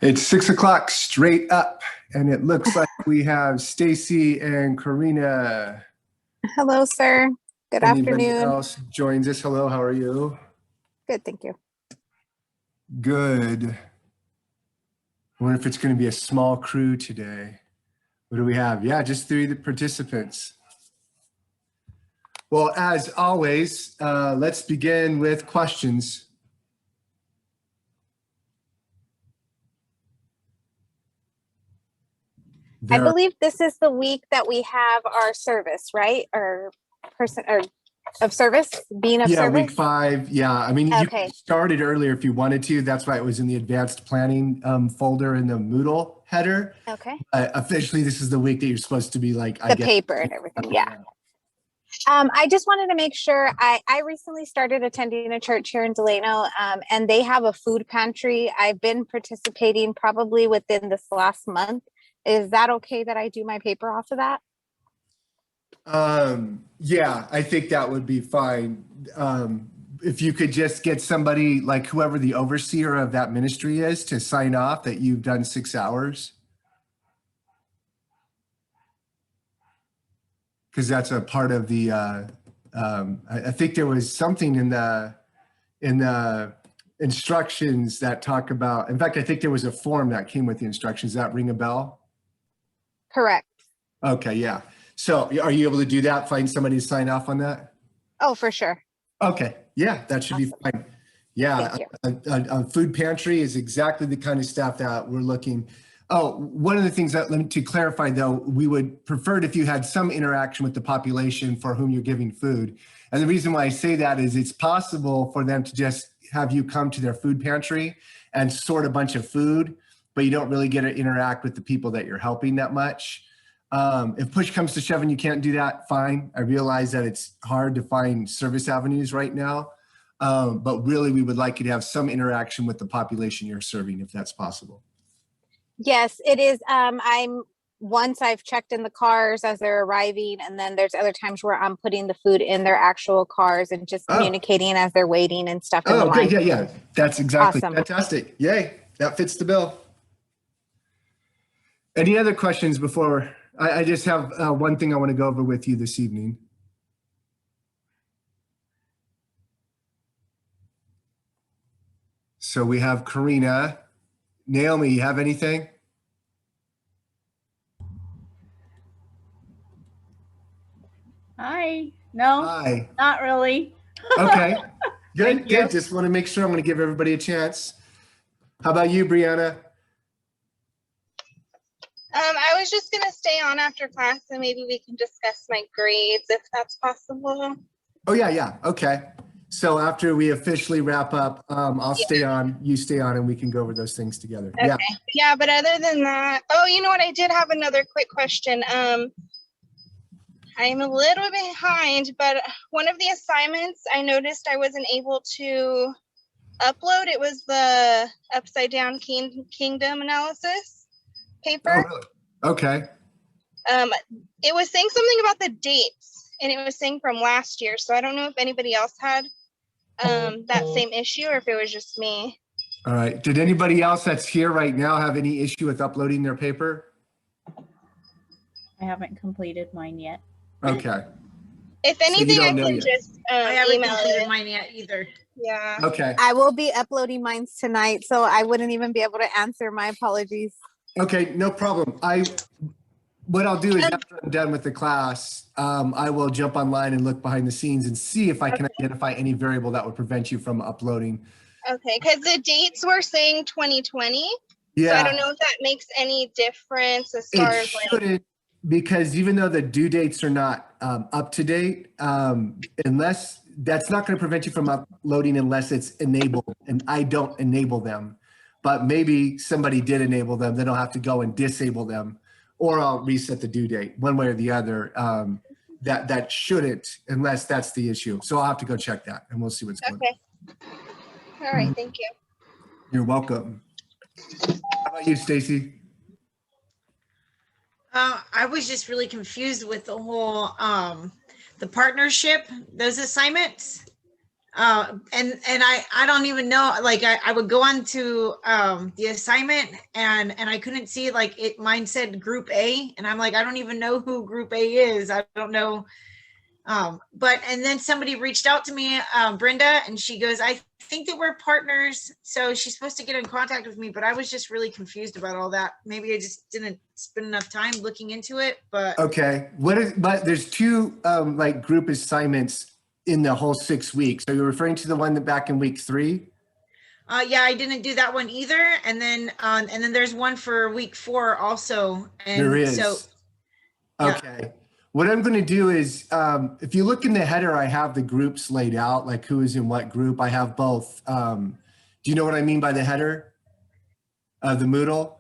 It's 6 o'clock straight up, and it looks like we have Stacy and Karina. Hello, sir. Good Anybody afternoon. else joins us? Hello, how are you? Good, thank you. Good. I wonder if it's going to be a small crew today. What do we have? Yeah, just 3 participants. Well, as always, let's begin with questions. I believe this is the week that we have our service, right? Or person or of service, being of service. Week 5. Yeah, I mean, you Okay. started earlier if you wanted to. That's why it was in the advanced planning folder in the Moodle header. Okay. Officially, this is the week that you're supposed to be like, The paper and everything. Yeah. I just wanted to make sure I recently started attending a church here in Delano, and they have a food pantry. I've been participating probably within this last month. Is that okay that I do my paper off of that? Yeah, I think that would be fine. If you could just get somebody, like whoever the overseer of that ministry is, to sign off that you've done 6 hours. Because that's a part of the, I think there was something in the instructions that talk about, in fact, I think there was a form that came with the instructions. Does that ring a bell? Correct. Okay, yeah. So are you able to do that? Find somebody to sign off on that? Oh, for sure. Okay, yeah, that should be fine. Yeah, a food pantry is exactly the kind of stuff that we're looking. Oh, one of the things that, to clarify though, we would prefer it if you had some interaction with the population for whom you're giving food. And the reason why I say that is it's possible for them to just have you come to their food pantry and sort a bunch of food, but you don't really get to interact with the people that you're helping that much. If push comes to shove and you can't do that, fine. I realize that it's hard to find service avenues right now, but really we would like you to have some interaction with the population you're serving if that's possible. Yes, it is. Once I've checked in the cars as they're arriving, and then there's other times where I'm putting the food in their actual cars and just communicating as they're waiting and stuff. Oh, okay, yeah. That's exactly awesome. Fantastic. Yay, that fits the bill. Any other questions before? I just have one thing I want to go over with you this evening. So we have Karina. Naomi, you have anything? Hi. No. Hi. Not really. Okay. Good. Just want to make sure. I'm going to give everybody a chance. How about you, Brianna? I was just going to stay on after class and maybe we can discuss my grades if that's possible. Oh, yeah. Okay. So after we officially wrap up, I'll stay on, you stay on, and we can go over those things together. Okay. Yeah, but other than that, oh, you know what? I did have another quick question. I'm a little behind, but one of the assignments I noticed I wasn't able to upload. It was the upside down kingdom analysis paper. Oh, really? Okay. It was saying something about the dates, and it was saying from last year. So I don't know if anybody else had that same issue or if it was just me. All right. Did anybody else that's here right now have any issue with uploading their paper? I haven't completed mine yet. Okay. If anything, I can yet. just I haven't email completed it. mine yet either. Yeah. Okay. I will be uploading mine tonight, so I wouldn't even be able to answer. My apologies. Okay, no problem. What I'll do is after I'm done with the class, I will jump online and look behind the scenes and see if I can identify any variable that would prevent you from uploading. Okay, because the dates were saying 2020. Yeah. So I don't know if that makes any difference as far as like. Because even though the due dates are not up to date, unless that's not going to prevent you from uploading unless it's enabled, and I don't enable them. But maybe somebody did enable them, then I'll have to go and disable them, or I'll reset the due date, one way or the other. That shouldn't, unless that's the issue. So I'll have to go check that, and we'll see what's going on. All right, thank you. You're welcome. How about you, Stacy? I was just really confused with the whole the partnership, those assignments. And I don't even know, like I would go on to the assignment and I couldn't see, like, mine said group A, and I'm like, I don't even know who group A is. I don't know. But and then somebody reached out to me, Brenda, and she goes, I think that we're partners. So she's supposed to get in contact with me, but I was just really confused about all that. Maybe I just didn't spend enough time looking into it, but. Okay. But there's two like group assignments in the whole 6 weeks. So you're referring to the one that back in week 3? Yeah, I didn't do that one either. And then there's one for week 4 also. And There is. So, yeah. Okay. What I'm going to do is, if you look in the header, I have the groups laid out, like who is in what group. I have both. Do you know what I mean by the header of the Moodle?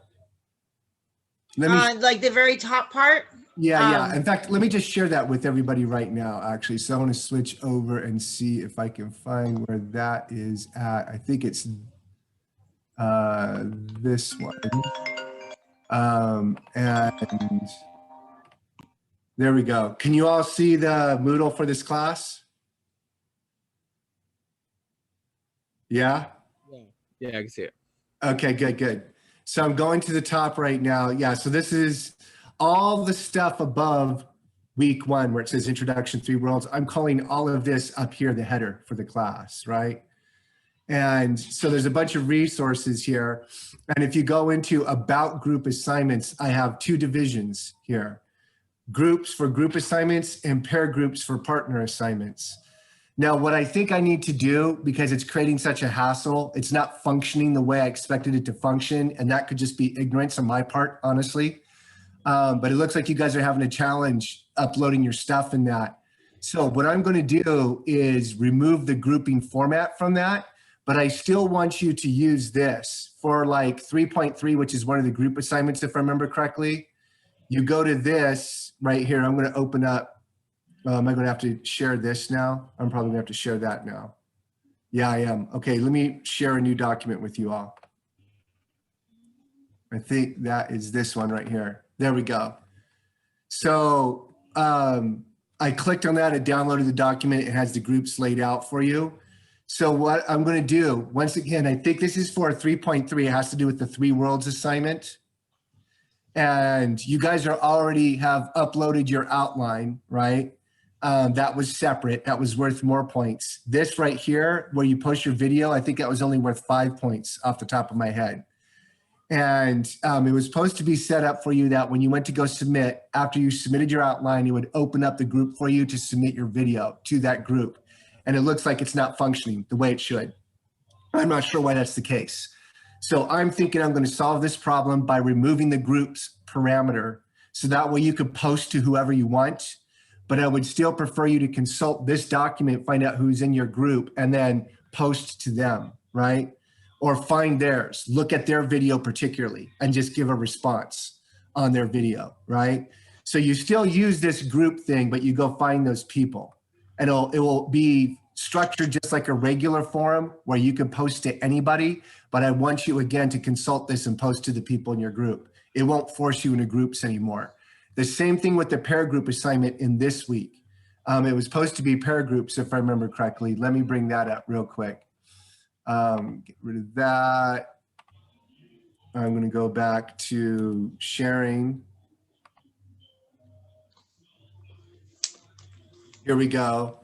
Like the very top part? Yeah. In fact, let me just share that with everybody right now, actually. So I want to switch over and see if I can find where that is at. I think it's this one. And there we go. Can you all see the Moodle for this class? Yeah? Yeah, I can see it. Okay, good. So I'm going to the top right now. Yeah, so this is all the stuff above week 1 where it says introduction, 3 worlds. I'm calling all of this up here the header for the class, right? And so there's a bunch of resources here. And if you go into about group assignments, I have 2 divisions here. Groups for group assignments and pair groups for partner assignments. Now, what I think I need to do, because it's creating such a hassle, it's not functioning the way I expected it to function, and that could just be ignorance on my part, honestly. But it looks like you guys are having a challenge uploading your stuff in that. So what I'm going to do is remove the grouping format from that, but I still want you to use this for like 3.3, which is one of the group assignments, if I remember correctly. You go to this right here. I'm going to open up. Am I going to have to share this now? I'm probably going to have to share that now. Yeah, I am. Okay, let me share a new document with you all. I think that is this one right here. There we go. So I clicked on that. It downloaded the document. It has the groups laid out for you. So what I'm going to do, once again, I think this is for 3.3. It has to do with the 3 worlds assignment. And you guys are already have uploaded your outline, right? That was separate. That was worth more points. This right here, where you post your video, I think that was only worth 5 points off the top of my head. And it was supposed to be set up for you that when you went to go submit, after you submitted your outline, it would open up the group for you to submit your video to that group. And it looks like it's not functioning the way it should. I'm not sure why that's the case. So I'm thinking I'm going to solve this problem by removing the groups parameter. So that way you could post to whoever you want, but I would still prefer you to consult this document, find out who's in your group, and then post to them, right? Or find theirs, look at their video particularly, and just give a response on their video, right? So you still use this group thing, but you go find those people. And it will be structured just like a regular forum where you can post to anybody, but I want you again to consult this and post to the people in your group. It won't force you into groups anymore. The same thing with the pair group assignment in this week. It was supposed to be pair groups, if I remember correctly. Let me bring that up real quick. Get rid of that. I'm going to go back to sharing. Here we go.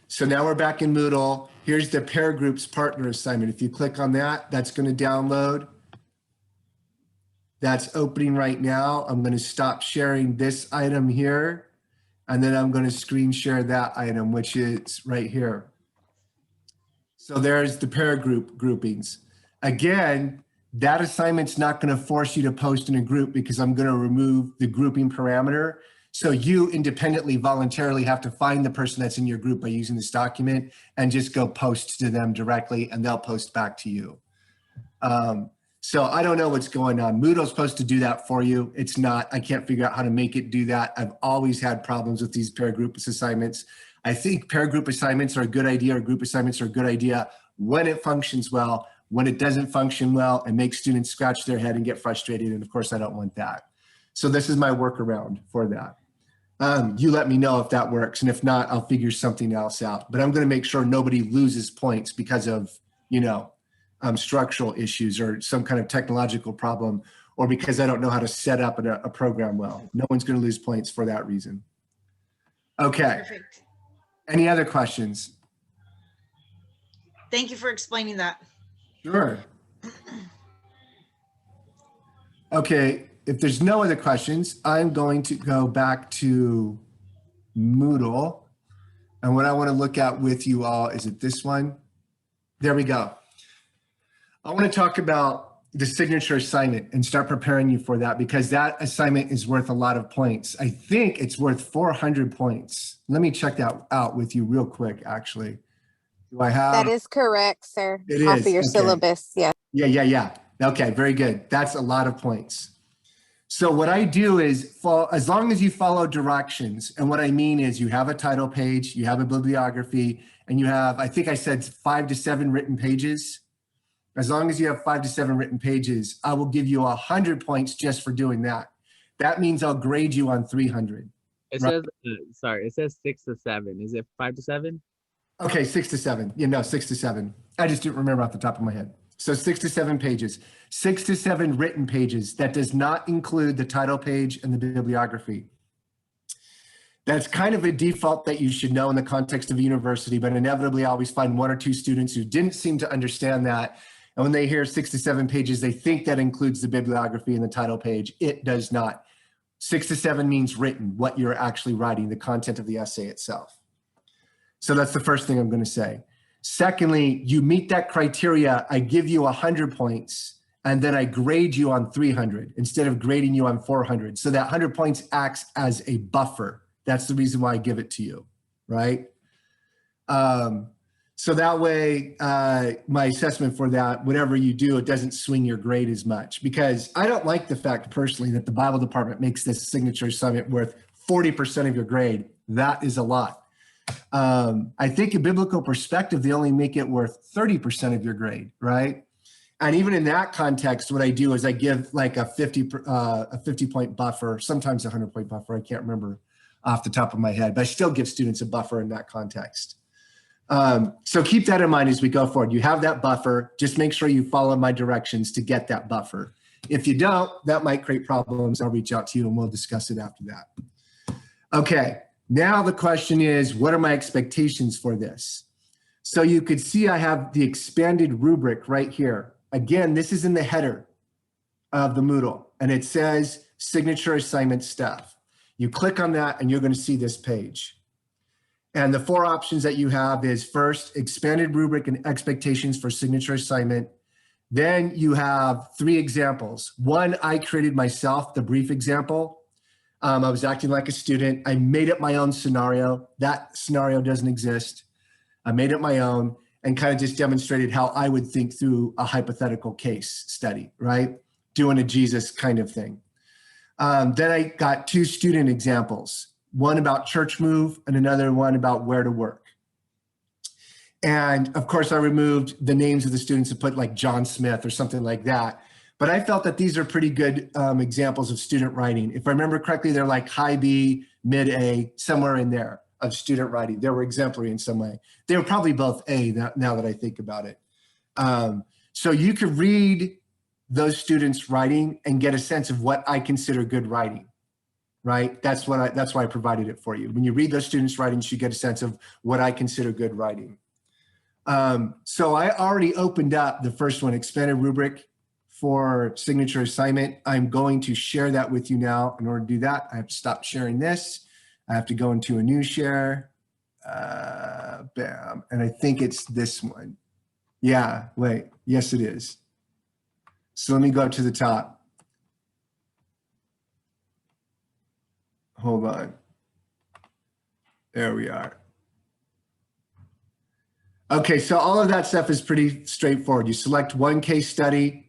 So now we're back in Moodle. Here's the pair groups partner assignment. If you click on that, that's going to download. That's opening right now. I'm going to stop sharing this item here, and then I'm going to screen share that item, which is right here. So there's the pair group groupings. Again, that assignment's not going to force you to post in a group because I'm going to remove the grouping parameter. So you independently, voluntarily have to find the person that's in your group by using this document and just go post to them directly, and they'll post back to you. So I don't know what's going on. Moodle's supposed to do that for you. It's not. I can't figure out how to make it do that. I've always had problems with these pair group assignments. I think pair group assignments are a good idea, or group assignments are a good idea when it functions well. When it doesn't function well, it makes students scratch their head and get frustrated. And of course, I don't want that. So this is my workaround for that. You let me know if that works. And if not, I'll figure something else out. But I'm going to make sure nobody loses points because of, structural issues or some kind of technological problem, or because I don't know how to set up a program well. No one's going to lose points for that reason. Okay. Perfect. Any other questions? Thank you for explaining that. Sure. Okay, if there's no other questions, I'm going to go back to Moodle. And what I want to look at with you all, is it this one? There we go. I want to talk about the signature assignment and start preparing you for that, because that assignment is worth a lot of points. I think it's worth 400 points. Let me check that out with you real quick, actually. Do I have? That is correct, sir. It Off is, of your okay. syllabus, yeah. Yeah. Okay, very good. That's a lot of points. So what I do is, as long as you follow directions, and what I mean is you have a title page, you have a bibliography, and you have, I think I said 5 to 7 written pages. As long as you have 5 to 7 written pages, I will give you 100 points just for doing that. That means I'll grade you on 300. It Right. says, it says 6 to 7. Is it 5 to 7? Okay, 6 to 7. 6 to 7. I just didn't remember off the top of my head. So 6 to 7 pages, 6 to 7 written pages. That does not include the title page and the bibliography. That's kind of a default that you should know in the context of a university, but inevitably I always find 1 or 2 students who didn't seem to understand that. And when they hear 6 to 7 pages, they think that includes the bibliography and the title page. It does not. 6 to 7 means written, what you're actually writing, the content of the essay itself. So that's the first thing I'm going to say. Secondly, you meet that criteria, I give you 100 points, and then I grade you on 300 instead of grading you on 400. So that 100 points acts as a buffer. That's the reason why I give it to you, right? So that way, my assessment for that, whatever you do, it doesn't swing your grade as much, because I don't like the fact personally that the Bible department makes this signature assignment worth 40% of your grade. That is a lot. I think in biblical perspective, they only make it worth 30% of your grade, right? And even in that context, what I do is I give like a 50 point buffer, sometimes a 100 point buffer. I can't remember off the top of my head, but I still give students a buffer in that context. So keep that in mind as we go forward. You have that buffer, just make sure you follow my directions to get that buffer. If you don't, that might create problems. I'll reach out to you and we'll discuss it after that. Okay, now the question is, what are my expectations for this? So you could see I have the expanded rubric right here. Again, this is in the header of the Moodle, and it says signature assignment stuff. You click on that and you're going to see this page. And the 4 options that you have is, first, expanded rubric and expectations for signature assignment. Then you have 3 examples. One, I created myself, the brief example. I was acting like a student. I made up my own scenario. That scenario doesn't exist. I made up my own and kind of just demonstrated how I would think through a hypothetical case study, right? Doing a Jesus kind of thing. Then I got 2 student examples, one about church move and another one about where to work. And of course I removed the names of the students and put like John Smith or something like that. But I felt that these are pretty good examples of student writing. If I remember correctly, they're like high B, mid A, somewhere in there of student writing. They were exemplary in some way. They were probably both A now that I think about it. So you could read those students writing and get a sense of what I consider good writing, right? That's why I provided it for you. When you read those students' writings, you get a sense of what I consider good writing. So I already opened up the first one, expanded rubric for signature assignment. I'm going to share that with you now. In order to do that, I have to stop sharing this. I have to go into a new share. Bam. And I think it's this one. Yeah, wait. Yes, it is. So let me go up to the top. Hold on. There we are. Okay, so all of that stuff is pretty straightforward. You select one case study.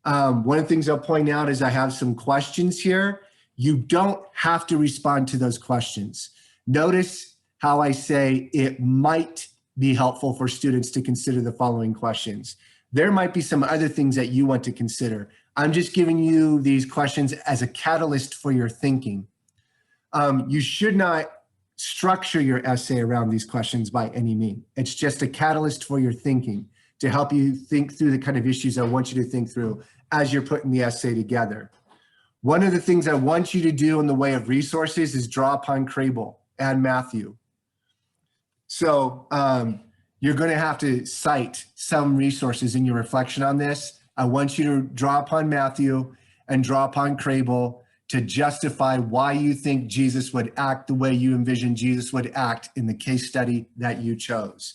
One of the things I'll point out is I have some questions here. You don't have to respond to those questions. Notice how I say it might be helpful for students to consider the following questions. There might be some other things that you want to consider. I'm just giving you these questions as a catalyst for your thinking. You should not structure your essay around these questions by any means. It's just a catalyst for your thinking to help you think through the kind of issues I want you to think through as you're putting the essay together. One of the things I want you to do in the way of resources is draw upon Crable and Matthew. So you're going to have to cite some resources in your reflection on this. I want you to draw upon Matthew and draw upon Crable to justify why you think Jesus would act the way you envision Jesus would act in the case study that you chose.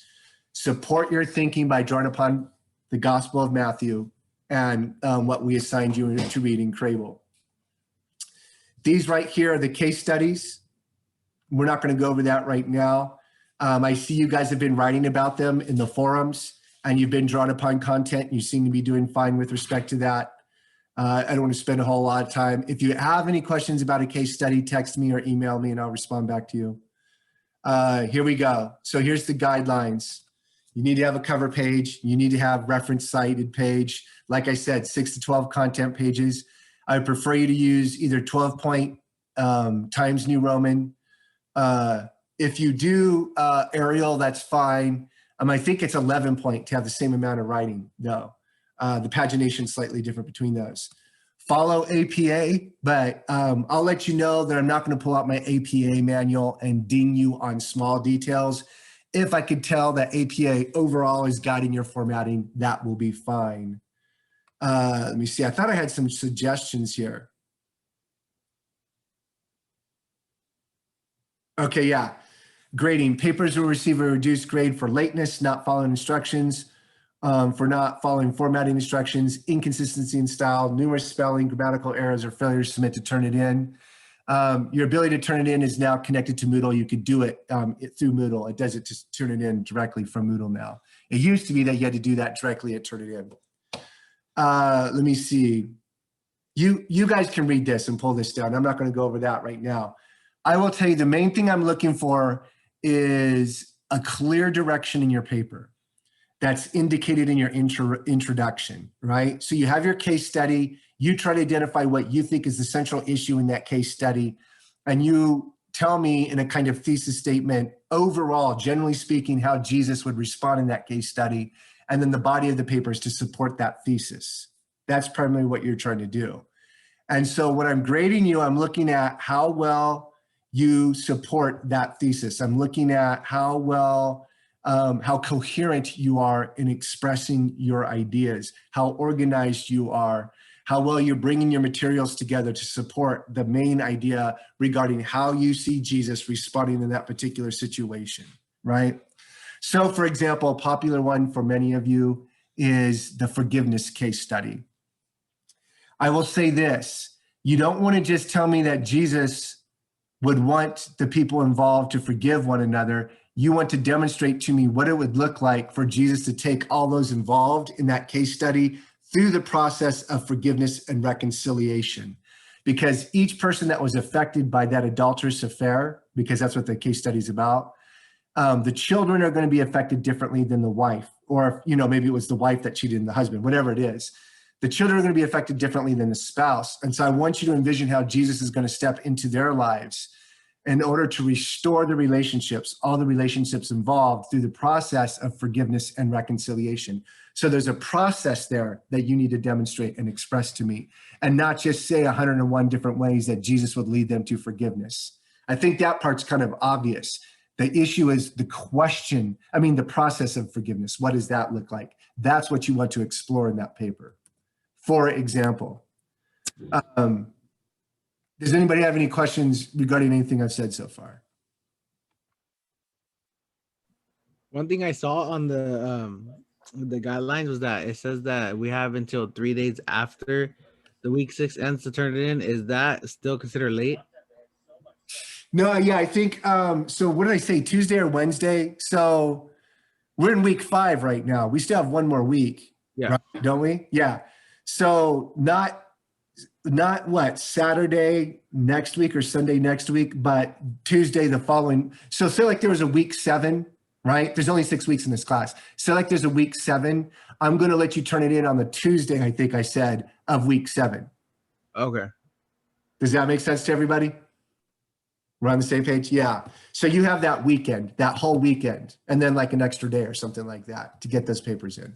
Support your thinking by drawing upon the Gospel of Matthew and what we assigned you to read in Crable. These right here are the case studies. We're not going to go over that right now. I see you guys have been writing about them in the forums and you've been drawn upon content. You seem to be doing fine with respect to that. I don't want to spend a whole lot of time. If you have any questions about a case study, text me or email me and I'll respond back to you. Here we go. So here's the guidelines. You need to have a cover page. You need to have reference cited page. Like I said, 6 to 12 content pages. I prefer you to use either 12 point Times New Roman. If you do Arial, that's fine. I think it's 11 point to have the same amount of writing though. The pagination is slightly different between those. Follow APA, but I'll let you know that I'm not going to pull out my APA manual and ding you on small details. If I could tell that APA overall is guiding your formatting, that will be fine. Let me see. I thought I had some suggestions here. Okay, yeah. Grading. Papers will receive a reduced grade for lateness, not following instructions, for not following formatting instructions, inconsistency in style, numerous spelling, grammatical errors, or failures to submit to turn it in. Your ability to turn it in is now connected to Moodle. You could do it through Moodle. It does it to turn it in directly from Moodle now. It used to be that you had to do that directly at Turn It In. Let me see. You guys can read this and pull this down. I'm not going to go over that right now. I will tell you the main thing I'm looking for is a clear direction in your paper that's indicated in your introduction, right? So you have your case study, you try to identify what you think is the central issue in that case study, and you tell me in a kind of thesis statement, overall, generally speaking, how Jesus would respond in that case study, and then the body of the paper is to support that thesis. That's primarily what you're trying to do. And so when I'm grading you, I'm looking at how well you support that thesis. I'm looking at how well, how coherent you are in expressing your ideas, how organized you are, how well you're bringing your materials together to support the main idea regarding how you see Jesus responding in that particular situation, right? So for example, a popular one for many of you is the forgiveness case study. I will say this, you don't want to just tell me that Jesus would want the people involved to forgive one another. You want to demonstrate to me what it would look like for Jesus to take all those involved in that case study through the process of forgiveness and reconciliation. Because each person that was affected by that adulterous affair, because that's what the case study is about, the children are going to be affected differently than the wife, or maybe it was the wife that cheated on the husband, whatever it is. The children are going to be affected differently than the spouse. And so I want you to envision how Jesus is going to step into their lives in order to restore the relationships, all the relationships involved through the process of forgiveness and reconciliation. So there's a process there that you need to demonstrate and express to me, and not just say 101 different ways that Jesus would lead them to forgiveness. I think that part's kind of obvious. The issue is the question, the process of forgiveness. What does that look like? That's what you want to explore in that paper. For example, does anybody have any questions regarding anything I've said so far? One thing I saw on the guidelines was that it says that we have until 3 days after the week 6 ends to turn it in. Is that still considered late? No, yeah, I think, so what did I say, Tuesday or Wednesday? So we're in week 5 right now. We still have one more week, right, don't we? Yeah. So not what, Saturday next week or Sunday next week, but Tuesday the following. So say like there was a week 7, right? There's only 6 weeks in this class. So like there's a week 7, I'm going to let you turn it in on the Tuesday, I think I said, of week 7. Okay. Does that make sense to everybody? We're on the same page? Yeah. So you have that weekend, that whole weekend, and then like an extra day or something like that to get those papers in.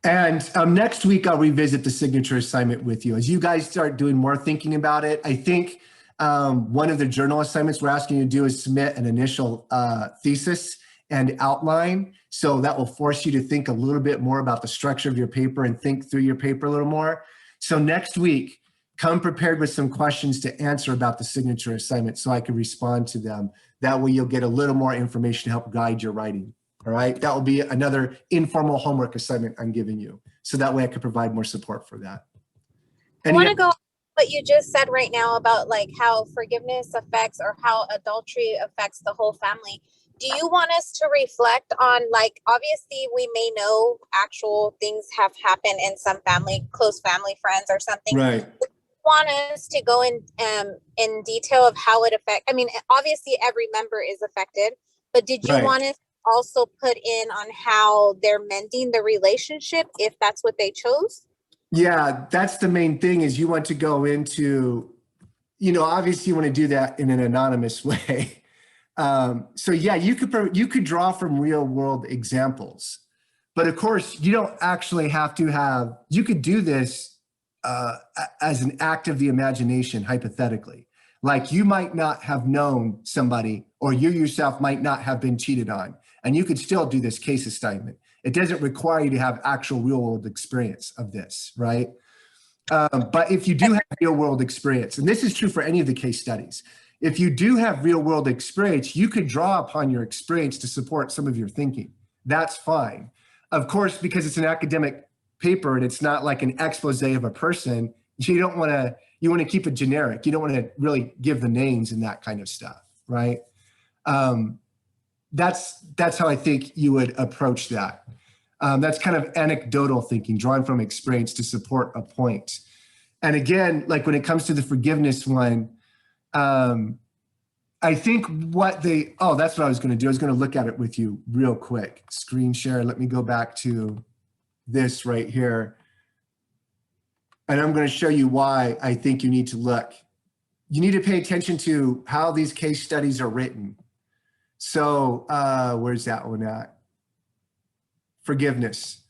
And next week, I'll revisit the signature assignment with you. As you guys start doing more thinking about it, I think one of the journal assignments we're asking you to do is submit an initial thesis and outline. So that will force you to think a little bit more about the structure of your paper and think through your paper a little more. So next week, come prepared with some questions to answer about the signature assignment so I can respond to them. That way you'll get a little more information to help guide your writing. All right, that will be another informal homework assignment I'm giving you. So that way I can provide more support for that. I want to go on what you just said right now about like how forgiveness affects or how adultery affects the whole family. Do you want us to reflect on, like, obviously we may know actual things have happened in some family, close family, friends or something. Right. Want us to go in detail of how it affects? I mean, obviously every member is affected, but did you want us also put in on how they're mending the relationship if that's what they chose? Yeah, that's the main thing, is you want to go into, you know, obviously you want to do that in an anonymous way. So yeah, you could draw from real world examples, but of course you don't actually have to have, you could do this as an act of the imagination, hypothetically. Like you might not have known somebody, or you yourself might not have been cheated on, and you could still do this case assignment. It doesn't require you to have actual real world experience of this, right? But if you do have real world experience, and this is true for any of the case studies, if you do have real world experience, you could draw upon your experience to support some of your thinking. That's fine. Of course, because it's an academic paper and it's not like an expose of a person, you want to keep it generic. You don't want to really give the names and that kind of stuff, right? That's how I think you would approach that. That's kind of anecdotal thinking, drawing from experience to support a point. And again, like when it comes to the forgiveness one, I think that's what I was going to do. I was going to look at it with you real quick. Screen share. Let me go back to this right here. And I'm going to show you why I think you need to look. You need to pay attention to how these case studies are written. So where's that one at? Forgiveness.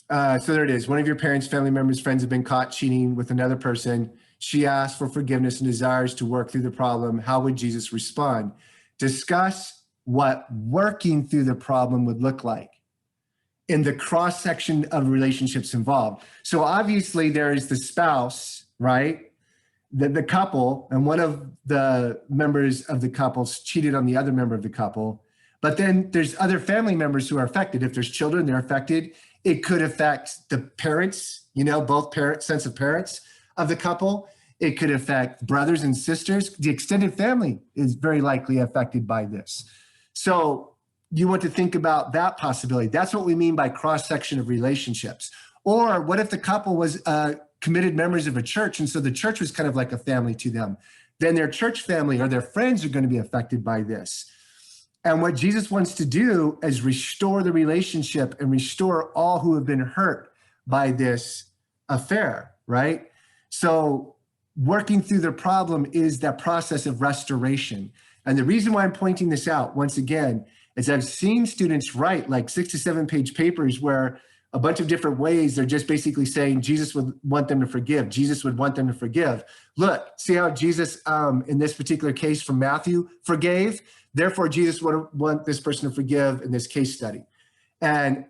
So there it is. One of your parents, family members, friends have been caught cheating with another person. She asked for forgiveness and desires to work through the problem. How would Jesus respond? Discuss what working through the problem would look like in the cross-section of relationships involved. So obviously there is the spouse, right? The couple, and one of the members of the couple cheated on the other member of the couple. But then there's other family members who are affected. If there's children, they're affected. It could affect the parents, both sets of parents of the couple. It could affect brothers and sisters. The extended family is very likely affected by this. So you want to think about that possibility. That's what we mean by cross-section of relationships. Or what if the couple was committed members of a church, and so the church was kind of like a family to them? Then their church family or their friends are going to be affected by this. And what Jesus wants to do is restore the relationship and restore all who have been hurt by this affair, right? So working through the problem is that process of restoration. And the reason why I'm pointing this out, once again, is I've seen students write like 6 to 7 page papers where a bunch of different ways they're just basically saying Jesus would want them to forgive. Jesus would want them to forgive. Look, see how Jesus, in this particular case from Matthew, forgave? Therefore, Jesus would want this person to forgive in this case study. And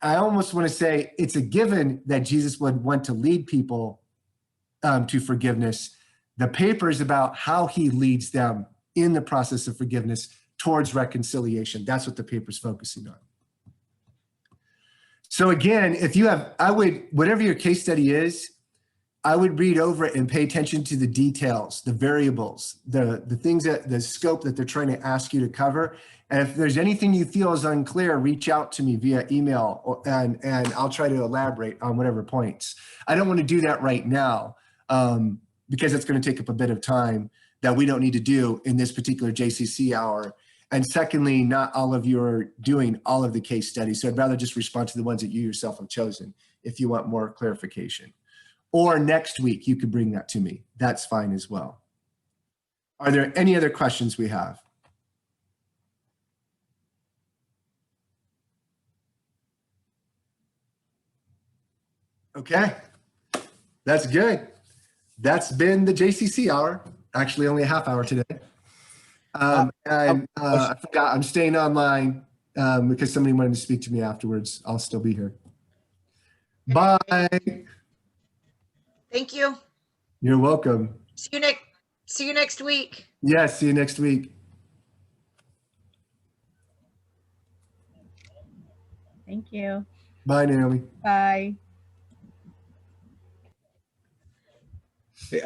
I almost want to say it's a given that Jesus would want to lead people to forgiveness. The paper is about how he leads them in the process of forgiveness towards reconciliation. That's what the paper's focusing on. So again, whatever your case study is, I would read over it and pay attention to the details, the variables, the things the scope that they're trying to ask you to cover. And if there's anything you feel is unclear, reach out to me via email and I'll try to elaborate on whatever points. I don't want to do that right now because it's going to take up a bit of time that we don't need to do in this particular JCC hour. And secondly, not all of you are doing all of the case studies. So I'd rather just respond to the ones that you yourself have chosen if you want more clarification. or next week, you could bring that to me. That's fine as well. Are there any other questions we have? Okay, that's good. That's been the JCC hour. Actually, only a half hour today. I forgot, I'm staying online because somebody wanted to speak to me afterwards. I'll still be here. Bye. Thank you. You're welcome. See you next week. Yes, see you next week. Thank you. Bye, Naomi. Bye. Hey,